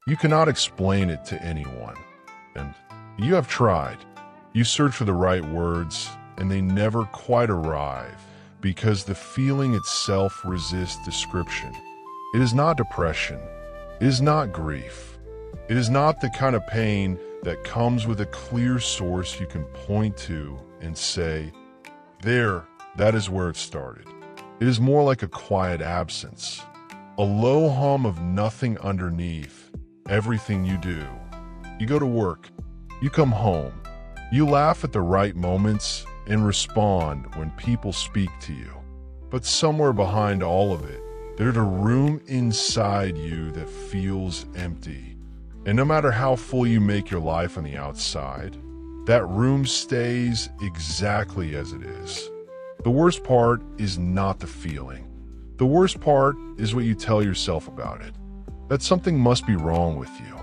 You cannot explain it to anyone. And you have tried. You search for the right words, and they never quite arrive because the feeling itself resists description. It is not depression. It is not grief. It is not the kind of pain that comes with a clear source you can point to and say, there, that is where it started. It is more like a quiet absence, a low hum of nothing underneath everything you do. You go to work, you come home, you laugh at the right moments and respond when people speak to you. But somewhere behind all of it, there's a room inside you that feels empty. And no matter how full you make your life on the outside, that room stays exactly as it is. The worst part is not the feeling. The worst part is what you tell yourself about it. That something must be wrong with you.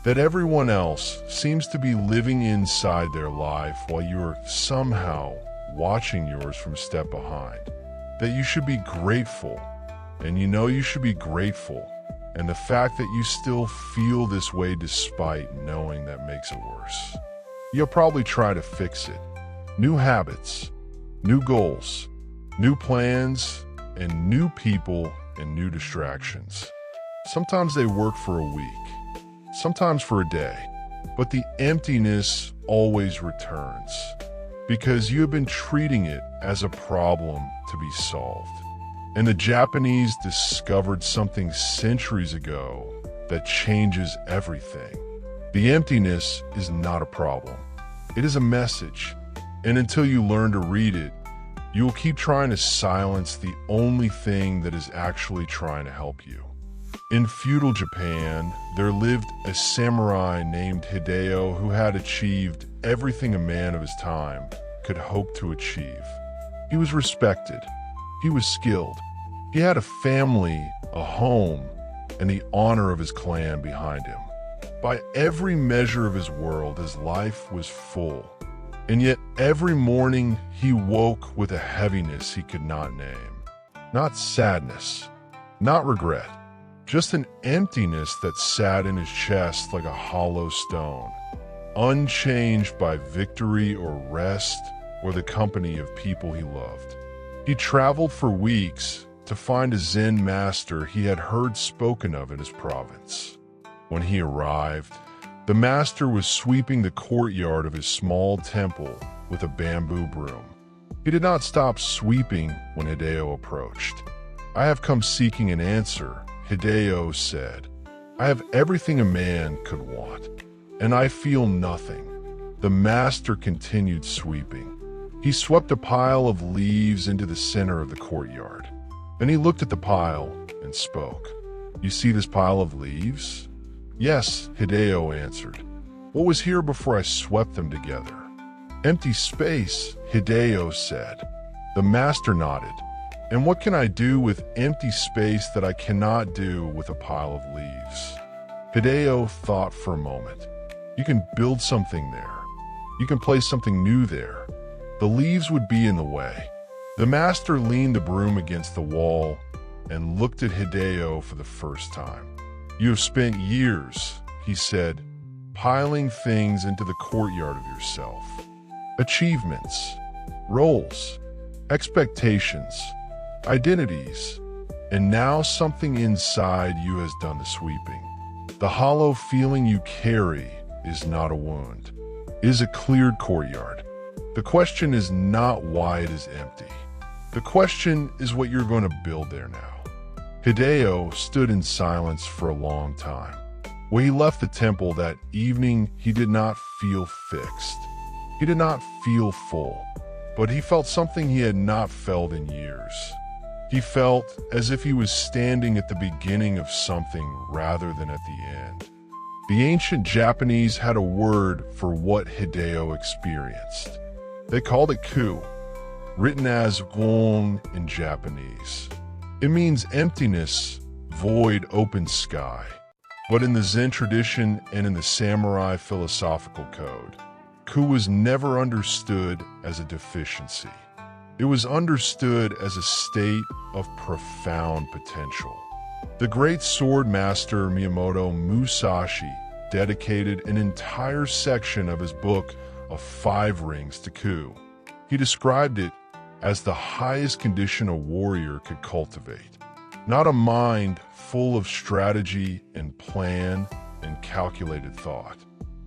That everyone else seems to be living inside their life while you're somehow watching yours from a step behind. That you should be grateful, and you know you should be grateful, and the fact that you still feel this way despite knowing that makes it worse. You'll probably try to fix it. New habits, new goals, new plans, and new people and new distractions. Sometimes they work for a week, sometimes for a day, but the emptiness always returns because you have been treating it as a problem to be solved. And the Japanese discovered something centuries ago that changes everything. The emptiness is not a problem. It is a message. And until you learn to read it, you will keep trying to silence the only thing that is actually trying to help you. In feudal Japan, there lived a samurai named Hideo who had achieved everything a man of his time could hope to achieve. He was respected. He was skilled. He had a family, a home, and the honor of his clan behind him. By every measure of his world, his life was full. And yet every morning he woke with a heaviness he could not name. Not sadness, not regret, just an emptiness that sat in his chest like a hollow stone, unchanged by victory or rest or the company of people he loved. He traveled for weeks to find a Zen master he had heard spoken of in his province. When he arrived, the master was sweeping the courtyard of his small temple with a bamboo broom. He did not stop sweeping when Hideo approached. "I have come seeking an answer," Hideo said. "I have everything a man could want, and I feel nothing." The master continued sweeping. He swept a pile of leaves into the center of the courtyard. Then he looked at the pile and spoke. "You see this pile of leaves?" "Yes," Hideo answered. "What was here before I swept them together?" "Empty space," Hideo said. The master nodded. "And what can I do with empty space that I cannot do with a pile of leaves?" Hideo thought for a moment. "You can build something there. You can place something new there. The leaves would be in the way." The master leaned the broom against the wall and looked at Hideo for the first time. "You have spent years," he said, "piling things into the courtyard of yourself. Achievements, roles, expectations, identities, and now something inside you has done the sweeping. The hollow feeling you carry is not a wound. It is a cleared courtyard. The question is not why it is empty. The question is what you're going to build there now." Hideo stood in silence for a long time. When he left the temple that evening, he did not feel fixed. He did not feel full, but he felt something he had not felt in years. He felt as if he was standing at the beginning of something rather than at the end. The ancient Japanese had a word for what Hideo experienced. They called it ku, written as gon in Japanese. It means emptiness, void, open sky. But in the Zen tradition and in the samurai philosophical code, ku was never understood as a deficiency. It was understood as a state of profound potential. The great sword master Miyamoto Musashi dedicated an entire section of his book of 5 Rings to Ku. He described it as the highest condition a warrior could cultivate. Not a mind full of strategy and plan and calculated thought.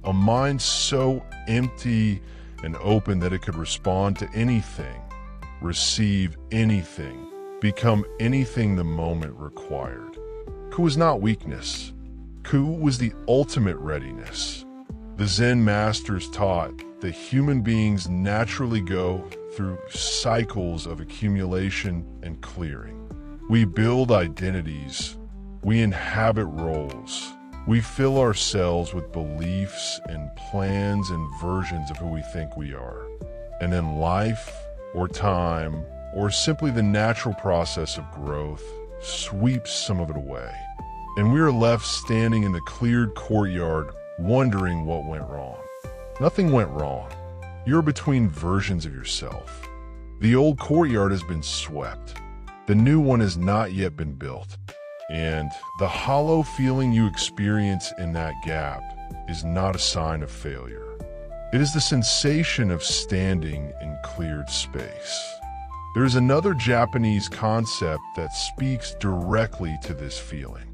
A mind so empty and open that it could respond to anything, receive anything, become anything the moment required. Ku was not weakness. Ku was the ultimate readiness. The Zen masters taught that human beings naturally go through cycles of accumulation and clearing. We build identities, we inhabit roles, we fill ourselves with beliefs and plans and versions of who we think we are. And then life, or time, or simply the natural process of growth sweeps some of it away. And we are left standing in the cleared courtyard wondering what went wrong. Nothing went wrong. You're between versions of yourself. The old courtyard has been swept. The new one has not yet been built. And the hollow feeling you experience in that gap is not a sign of failure. It is the sensation of standing in cleared space. There is another Japanese concept that speaks directly to this feeling.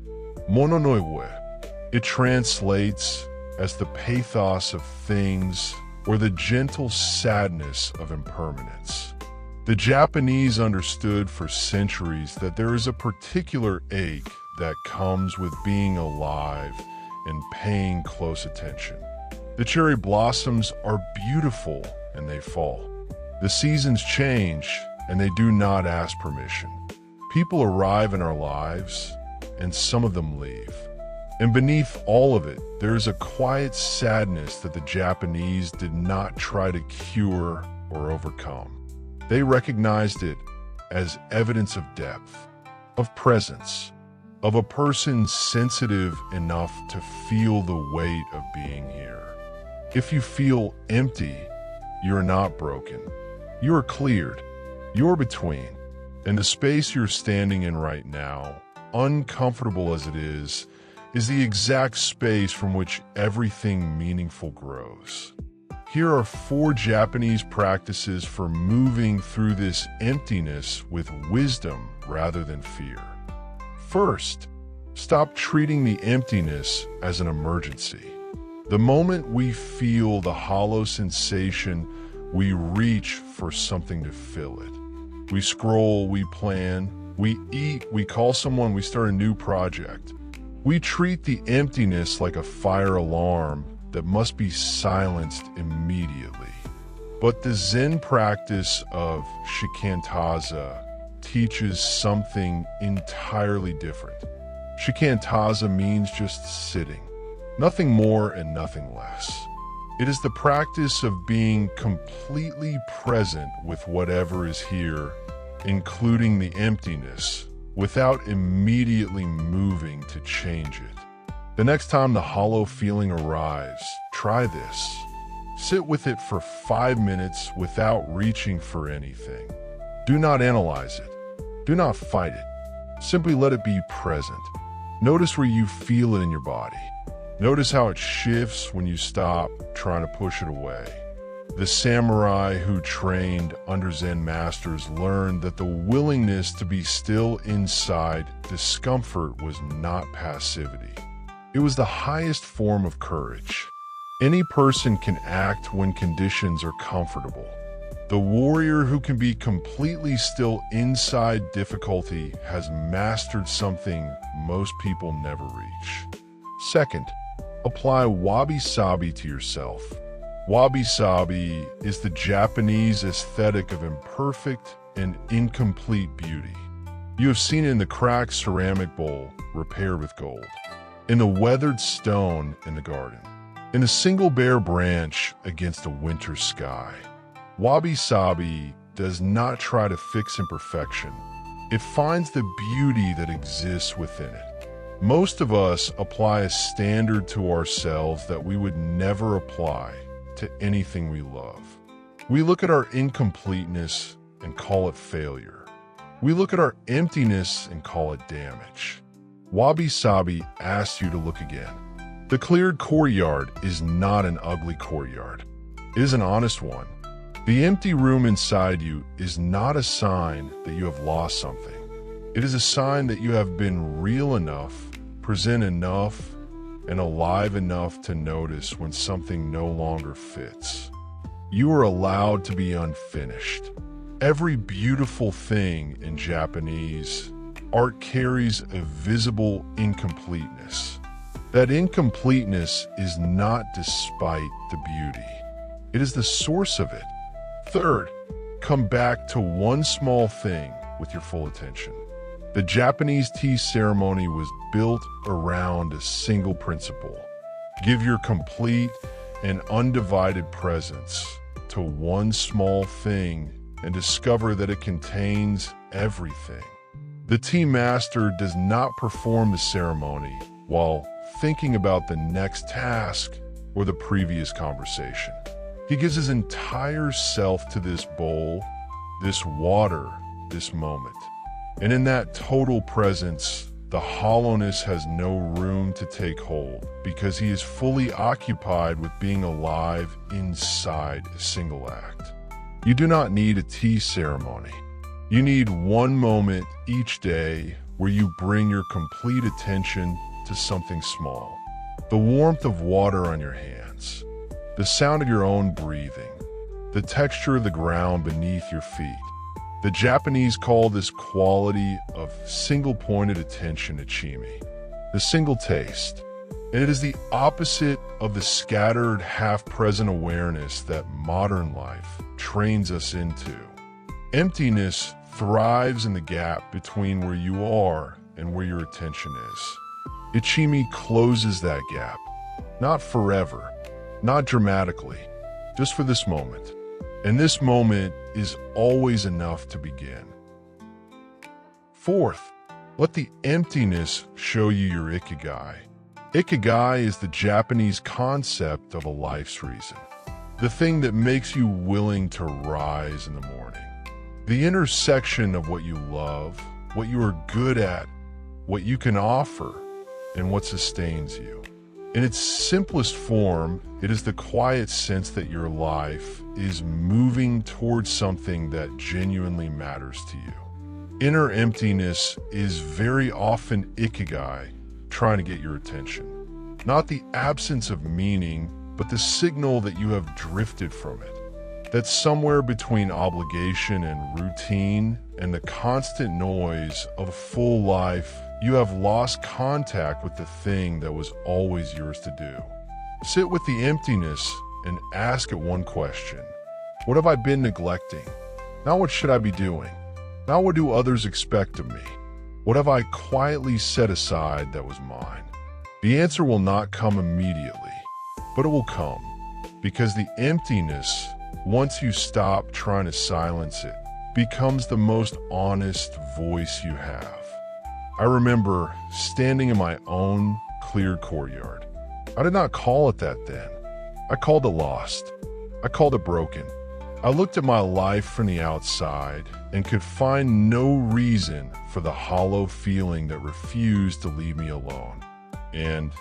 Mono no ue. It translates as the pathos of things or the gentle sadness of impermanence. The Japanese understood for centuries that there is a particular ache that comes with being alive and paying close attention. The cherry blossoms are beautiful and they fall. The seasons change and they do not ask permission. People arrive in our lives and some of them leave. And beneath all of it, there is a quiet sadness that the Japanese did not try to cure or overcome. They recognized it as evidence of depth, of presence, of a person sensitive enough to feel the weight of being here. If you feel empty, you're not broken. You're cleared. You're between. And the space you're standing in right now, uncomfortable as it is the exact space from which everything meaningful grows. Here are 4 Japanese practices for moving through this emptiness with wisdom rather than fear. First, stop treating the emptiness as an emergency. The moment we feel the hollow sensation, we reach for something to fill it. We scroll, we plan, we eat, we call someone, we start a new project. We treat the emptiness like a fire alarm that must be silenced immediately. But the Zen practice of Shikantaza teaches something entirely different. Shikantaza means just sitting, nothing more and nothing less. It is the practice of being completely present with whatever is here, including the emptiness, without immediately moving to change it. The next time the hollow feeling arrives, try this. Sit with it for 5 minutes without reaching for anything. Do not analyze it. Do not fight it. Simply let it be present. Notice where you feel it in your body. Notice how it shifts when you stop trying to push it away. The samurai who trained under Zen masters learned that the willingness to be still inside discomfort was not passivity. It was the highest form of courage. Any person can act when conditions are comfortable. The warrior who can be completely still inside difficulty has mastered something most people never reach. Second, apply Wabi-Sabi to yourself. Wabi-Sabi is the Japanese aesthetic of imperfect and incomplete beauty. You have seen it in the cracked ceramic bowl repaired with gold, in the weathered stone in the garden, in a single bare branch against a winter sky. Wabi-Sabi does not try to fix imperfection. It finds the beauty that exists within it. Most of us apply a standard to ourselves that we would never apply to anything we love. We look at our incompleteness and call it failure. We look at our emptiness and call it damage. Wabi-Sabi asks you to look again. The cleared courtyard is not an ugly courtyard. It is an honest one. The empty room inside you is not a sign that you have lost something. It is a sign that you have been real enough, present enough, and alive enough to notice when something no longer fits. You are allowed to be unfinished. Every beautiful thing in Japanese art carries a visible incompleteness. That incompleteness is not despite the beauty. It is the source of it. Third, come back to one small thing with your full attention. The Japanese tea ceremony was built around a single principle. Give your complete and undivided presence to one small thing and discover that it contains everything. The tea master does not perform the ceremony while thinking about the next task or the previous conversation. He gives his entire self to this bowl, this water, this moment. And in that total presence, the hollowness has no room to take hold because he is fully occupied with being alive inside a single act. You do not need a tea ceremony. You need one moment each day where you bring your complete attention to something small. The warmth of water on your hands, the sound of your own breathing, the texture of the ground beneath your feet. The Japanese call this quality of single-pointed attention Ichimi, the single taste. And it is the opposite of the scattered, half-present awareness that modern life trains us into. Emptiness thrives in the gap between where you are and where your attention is. Ichimi closes that gap, not forever, not dramatically, just for this moment. And this moment is always enough to begin. Fourth, let the emptiness show you your Ikigai. Ikigai is the Japanese concept of a life's reason, the thing that makes you willing to rise in the morning. The intersection of what you love, what you are good at, what you can offer, and what sustains you. In its simplest form, it is the quiet sense that your life is moving towards something that genuinely matters to you. Inner emptiness is very often Ikigai trying to get your attention. Not the absence of meaning, but the signal that you have drifted from it. That somewhere between obligation and routine and the constant noise of a full life, you have lost contact with the thing that was always yours to do. Sit with the emptiness and ask it one question. What have I been neglecting? Not what should I be doing? Not what do others expect of me? What have I quietly set aside that was mine? The answer will not come immediately, but it will come, because the emptiness, once you stop trying to silence it, becomes the most honest voice you have. I remember standing in my own cleared courtyard. I did not call it that then. I called it lost. I called it broken. I looked at my life from the outside and could find no reason for the hollow feeling that refused to leave me alone. And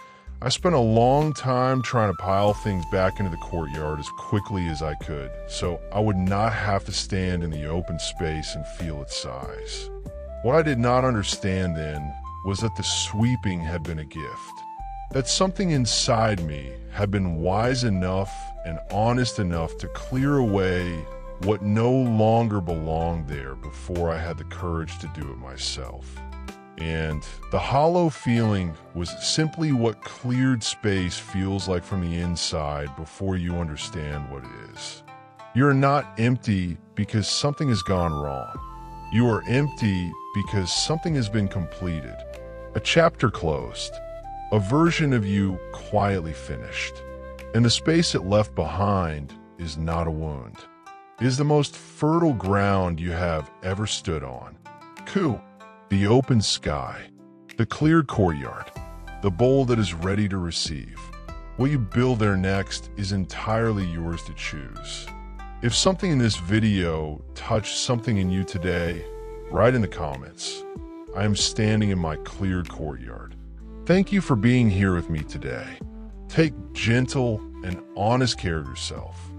I spent a long time trying to pile things back into the courtyard as quickly as I could, so I would not have to stand in the open space and feel its size. What I did not understand then was that the sweeping had been a gift, that something inside me had been wise enough and honest enough to clear away what no longer belonged there before I had the courage to do it myself. And the hollow feeling was simply what cleared space feels like from the inside before you understand what it is. You're not empty because something has gone wrong. You are empty because something has been completed, a chapter closed, a version of you quietly finished. And the space it left behind is not a wound. It is the most fertile ground you have ever stood on. The open sky, the cleared courtyard, the bowl that is ready to receive. What you build there next is entirely yours to choose. If something in this video touched something in you today, write in the comments. I am standing in my cleared courtyard. Thank you for being here with me today. Take gentle and honest care of yourself.